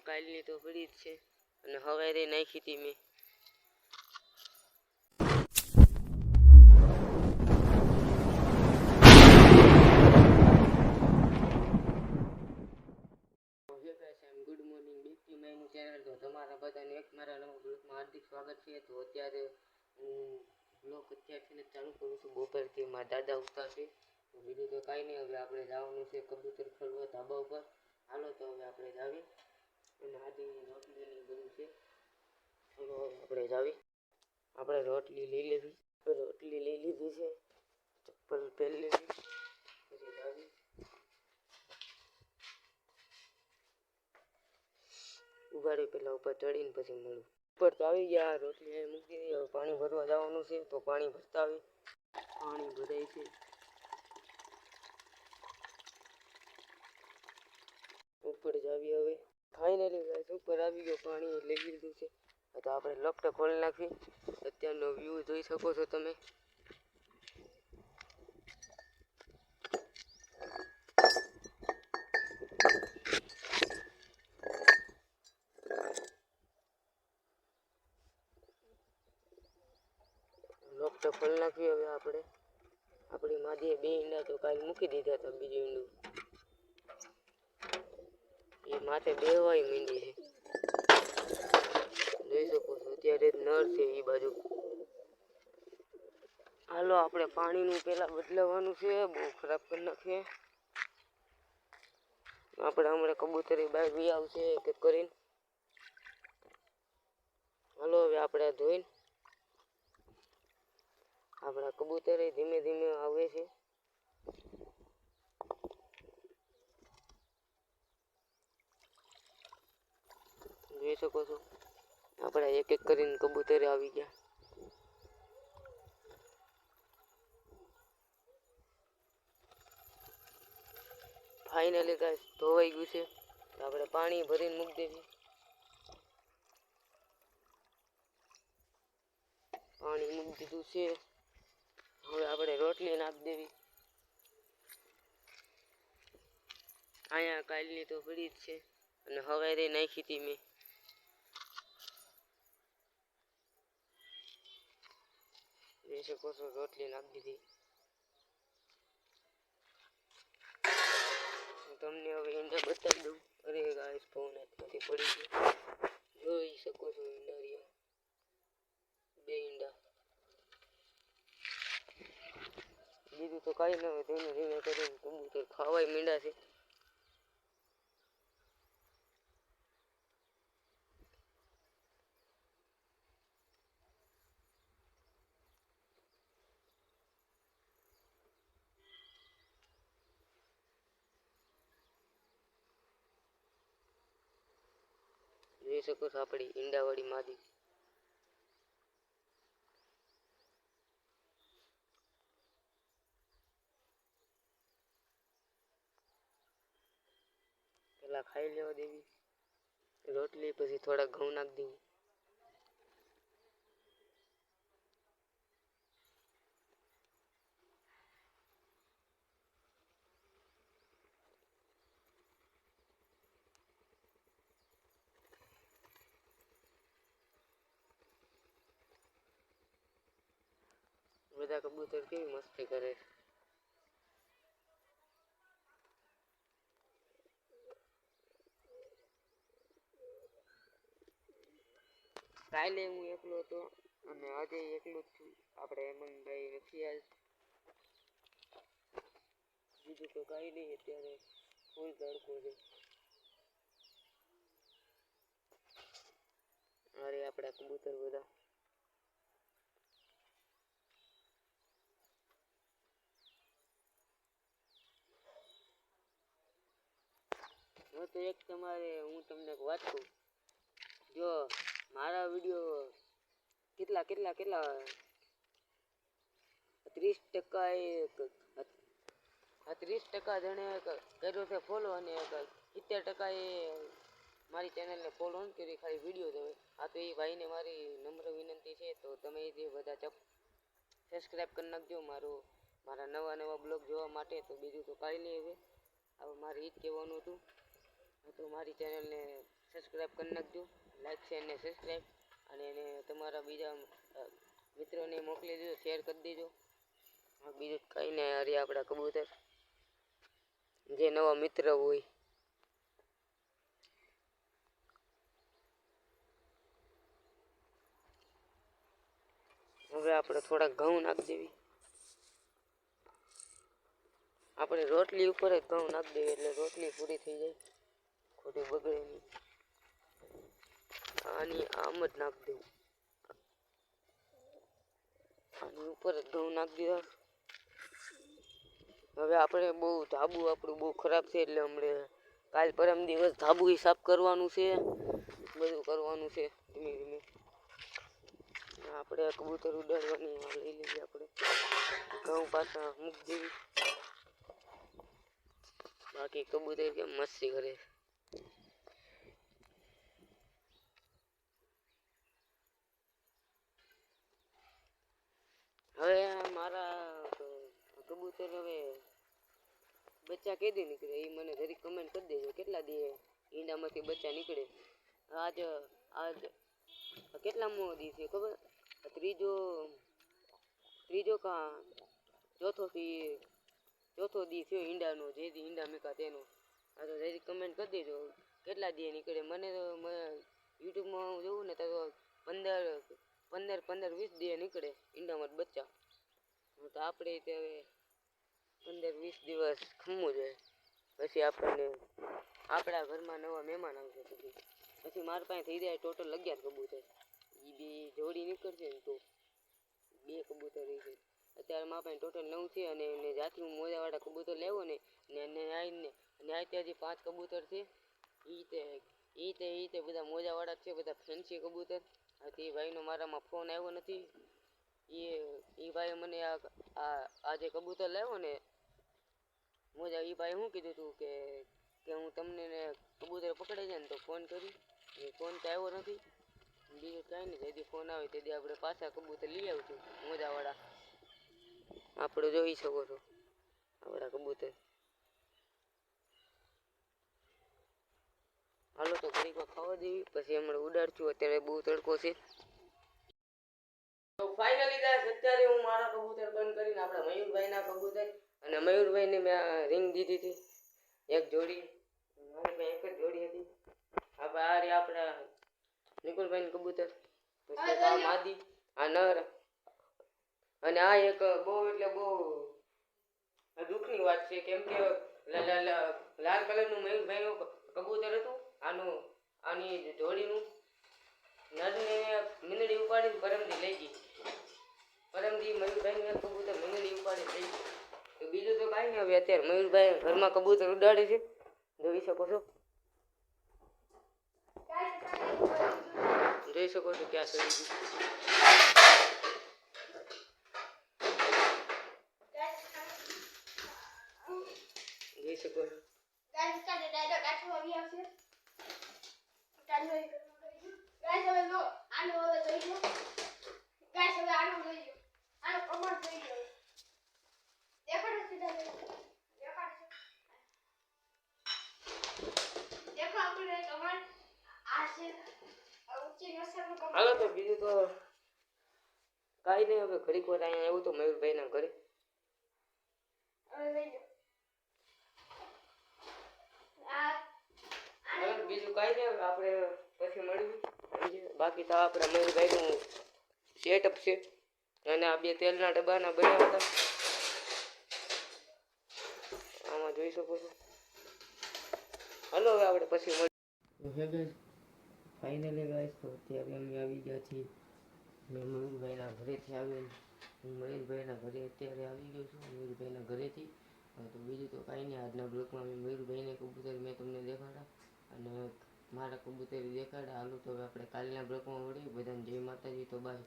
અહીંયા કાલની તો પડી જ છે અને હવારે નાખી હતી મેં. ગુડ મોર્નિંગ બીપી માયનું ચેનલ. તો તમારા બધાને એક મારા નવા બ્લોગમાં હાર્દિક સ્વાગત છે. તો અત્યારે હું બ્લોગ અત્યારથી ચાલુ કરું છું. બપોરથી મારા દાદા ઉઠતા છે. તો બીજું તો કાંઈ નહીં. હવે આપણે જવાનું છે કબૂતર ખોલવા ધાબા ઉપર. હાલો તો હવે આપણે જાવી અને આજે રોટલીની બધું છે. ચલો આપણે જાવી. આપણે રોટલી લઈ લીધી. રોટલી લઈ લીધી છે. ચપ્પલ પહેરી લીધી. પછી જાવી. ઉગાડી પેલા ઉપર ચડીને પછી મળું. ઉપર તો આવી ગયા. રોટલી અહીં મૂકી દીધી. હવે પાણી ભરવા જવાનું છે. તો પાણી ભરતા આવી. પાણી ભરાય છે. ઉપર જ આવી. હવે ફાઇનલી ગાઈસ ઉપર આવી ગયો. પાણી લઈ લીધું છે. તો આપણે લપટે ખોલી નાખી. અત્યારનો વ્યૂ જોઈ શકો છો તમે. લપટે ખોલી નાખી. હવે આપણે આપણી માદીએ 2 ઈંડા તો કાલે મૂકી દીધા હતા. બીજું ઈંડું એ માથે બેહવાય મીંડી છે. જોઈ શકો છો અત્યારે નર છે એ બાજુ. હાલો આપણે પાણીનું પેલા બદલાવવાનું છે. બહુ ખરાબ કરી નાખીએ. આપણે હમણાં કબૂતરી બહાર બી આવશે એક એક કરીને. હાલો હવે આપણે ધોઈને આપણા કબૂતરે ધીમે ધીમે આવે છે. જોઈ શકો છો આપણે એક એક કરીને કબૂતરે આવી ગયા. ફાઇનલી ગાઈસ ધોવાઈ ગયું છે. તો આપણે પાણી ભરીને મૂકી દેવી. પાણી મૂકી દીધું છે. હવે આપણે રોટલી નાખી દેવી. અહીંયા કાલની તો પડી જ છે અને હવારે નાખી હતી મેં. જોઈ શકો છો રોટલી નાખી દીધી. હું તમને હવે ઈંડા બતાવી દઉં. અરે ગાઈસ ફોન હાથમાંથી પડી ગયો. જોઈ શકો છો ઈંડા રહ્યા. 2 ઈંડા. બીજું તો કાંઈ ન હોય. ધીમે ધીમે કરીને કબૂતર ખાવાય મીંડા છે. જોઈ શકો છો આપણી ઈંડાવાળી માદી. પેલા ખાઈ લેવા દેવી રોટલી. પછી થોડા ઘઉં નાખી દેવી. બધા કબૂતર કેવી મસ્તી કરે. કાલે હું એકલો હતો અને આજે એકલો જ છું. આપણે હેમંતભાઈ નથી આજ. બીજું તો કાંઈ નહીં. અત્યારે ફૂલ તડકો છે. અરે આપણા કબૂતર બધા. હવે તો એક હું તમને વાત કહું. જો મારા વિડીયો કેટલા 30% જણે કર્યો છે ફોલો અને 70% એ મારી ચેનલને ફોલો ન કરી, ખાલી વિડીયો જોવે. આ તો એ ભાઈને મારી નમ્ર વિનંતી છે. તો તમે જે બધા સબસ્ક્રાઈબ કરી નાખજો મારા નવા બ્લોગ જોવા માટે. તો બીજું તો કાંઈ નહીં. હવે મારે એ જ કહેવાનું હતું. તો મારી ચેનલને સબસ્ક્રાઈબ કરી નાખજો, લાઈક શેર ને સબસ્ક્રાઈબ, અને એને તમારા બીજા મિત્રોને મોકલી દેજો, શેર કરી દેજો. બીજું કંઈ નહીં, હારી આપણા કબૂતર જે નવા મિત્ર હોય. હવે આપણે થોડા ઘઉં નાખી દેવી. આપણે રોટલી ઉપર જ ઘઉં નાખી દેવી એટલે રોટલી પૂરી થઈ જાય, ખોટી બગડે નહીં. આની આમ જ નાખી દેવું, આની ઉપર જ ઘઉં નાખી દીધા. હવે આપણે બહુ ધાબુ આપણું બહુ ખરાબ છે એટલે હમણાં કાલ પરમ દિવસ ધાબુ હિસાબ કરવાનું છે, બધું કરવાનું છે ધીમે ધીમે. આપણે કબૂતર ઉડાડવાની લઈ લઈએ, આપણે ઘઉં પાછા મૂકી દેવી. બાકી કબૂતર કેમ મસ્તી કરે. હવે મારા કબૂતર હવે બચ્ચા કેદી નીકળે એ મને જરીક કમેન્ટ કરી દેજો. કેટલા દી ઈંડામાંથી બચ્ચા નીકળે? આજ કેટલામો દી છે ખબર? ત્રીજો કા ચોથો દી થયો ઈંડાનો, જે દી ઈંડા મૂક્યા તેનો. હા તો જરીક કમેન્ટ કરી દેજો કેટલા દી નીકળે. મને તો યુટ્યુબમાં હું જોઉં ને તો 15-20 દી નીકળે ઈંડામાં બચ્ચા. તો આપણે તે હવે 15-20 દિવસ ખમવું જોઈએ, પછી આપણને આપણા ઘરમાં નવા મહેમાન આવશે. પછી મારા પાસે થઈ જાય ટોટલ 11 કબૂતર. એ બી જોડી નીકળશે ને તો 2 કબૂતર રહેશે. અત્યારે મારા પાસે ટોટલ 9 છે, અને એને જાતનું મોજાવાળા કબૂતર લેવો ને આવીને હજી 5 કબૂતર છે. એ તે બધા મોજાવાળા છે, બધા ફેન્સી કબૂતર. તે ભાઈનો મારામાં ફોન આવ્યો નથી. એ ભાઈ મને આ જે કબૂતર લાવ્યો ને મોજા, એ ભાઈ શું કીધું હતું કે હું તમને કબૂતર પકડાઈ જાય ને તો ફોન કરી. ફોન તો આવ્યો નથી. બીજું કાંઈ નહીં, જેથી ફોન આવે તેથી આપણે પાછા કબૂતર લઈ આવશું મોજાવાળા. આપણે જોઈ શકો છો આપણા કબૂતર. હાલો તો ઘડીકમાં ખાવા દેવી, પછી હમણાં ઉડાડશું. અત્યારે બહુ તડકો છે. તો ફાઇનલી ગાઈસ અત્યારે હું મારા કબૂતર બંધ કરીને આપણા મયુરભાઈના કબૂતર, અને મયુરભાઈને મેં રિંગ દીધી હતી એક જોડી. મારી પાસે એક જ જોડી હતી. આપણે આ રે આપણા નિકુલભાઈનું કબૂતર, પછી આ માદી, આ નર, અને આ એક બહુ એટલે બહુ દુઃખની વાત છે, કેમ કે લાલ કલરનું મયુરભાઈનું કબૂતર હતું. આની જોડીનું નરને મીંદડી ઉપાડીને પરમદી લઈ ગઈ. પરમદી મયુરભાઈનું એક કબૂતર મીંદડી ઉપાડીને લઈ ગઈ. તો બીજું તો કાંઈ નહીં. હવે અત્યારે મયુરભાઈ ઘરમાં કબૂતર ઉડાડે છે, જોઈ શકો છો. જોઈ શકો છો ક્યાં સડી ગયું. જોઈ શકો છો. હાલો તો બીજું તો કાંઈ નહીં. હવે ઘડીક વાર અહીંયા આવ્યું તો મયુરભાઈના ઘરે. બીજું કાંઈ નહીં. હવે આપણે પછી મળ્યું. બાકી તો આપણા મયુરભાઈનું સેટઅપ છે, અને આ 2 તેલના ડબ્બાના બન્યા હતા. આમાં જોઈ શકો છો. હાલો હવે આપણે પછી મળીએ. ફાઇનલી ગાઈસ તો અત્યારે અમે આવી ગયા છીએ. મેં મયુરભાઈના ઘરેથી આવેલ. હું મયુરભાઈના ઘરે અત્યારે આવી ગયો છું, મયુરભાઈના ઘરેથી. તો બીજું તો કાંઈ નહીં. આજના બ્લોગમાં મેં મયુરભાઈને કબૂતર મેં તમને દેખાડા, અને મારા કબૂતર દેખાડા. હાલો તો હવે આપણે કાલના બ્લોગમાં મળીએ. બધાને જય માતાજી. તો બાય.